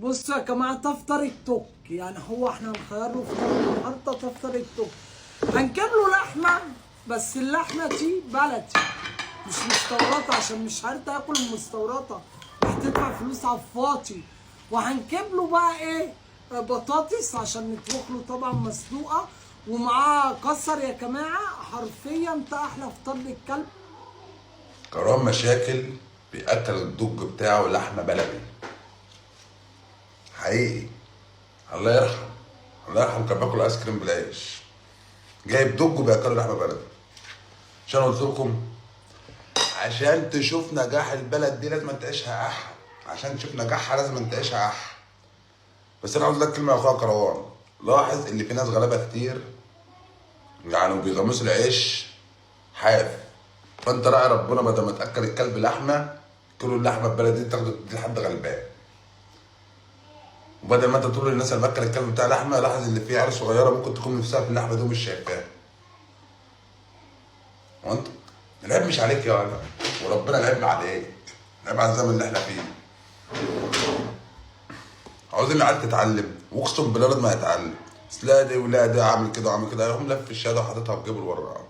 بصوا يا جماعه، تفطر التوك يعني، هو احنا هنخير له فطار النهارده تفطر التوك. هنجيب له لحمه، بس اللحمه دي بلدي مش مستورده، عشان مش هرضى اكل المستورده هتدفع فلوس على الفاضي. وهنجيب له بقى ايه، بطاطس عشان نطبخ له طبعا مسلوقه، ومعاه كسر يا جماعه. حرفيا ده احلى فطار للكلب. كرام مشاكل بياكل الدج بتاعه لحمه بلدي حقيقي. الله يرحم، الله يرحم، كان باكل ايس كريم بالعيش، جايب دج وبياكلوا لحمه بلدي. عشان قلت لكم، عشان تشوف نجاح البلد دي لازم تعيشها اح، عشان تشوف نجاحها لازم تعيشها اح. بس انا عاوز لك كلمه يا اخويا كروان، لاحظ ان في ناس غلابه كتير يعني وبيغمسوا العيش حاف. فانت راعي ربنا، بدل ما تاكل الكلب لحمه كيلو اللحمه البلدي دي تاخده تدي لحد غلبان. وبدل ما انت تقول للناس اللي باكل الكلب بتاع لحمه، لاحظ ان في عيال صغيره ممكن تكون نفسها في اللحمه دي ومش شايفاها. وانت العيب مش عليك يا ولد، وربنا العيب عليك، العيب على الزمن اللي احنا فيه. عاوزين العيال تتعلم، واقسم بالله ما هيتعلم. لا دي ولا دي عامل كده وعامل كده، يقوم لف الشهاده وحاططها في جيبه وراه.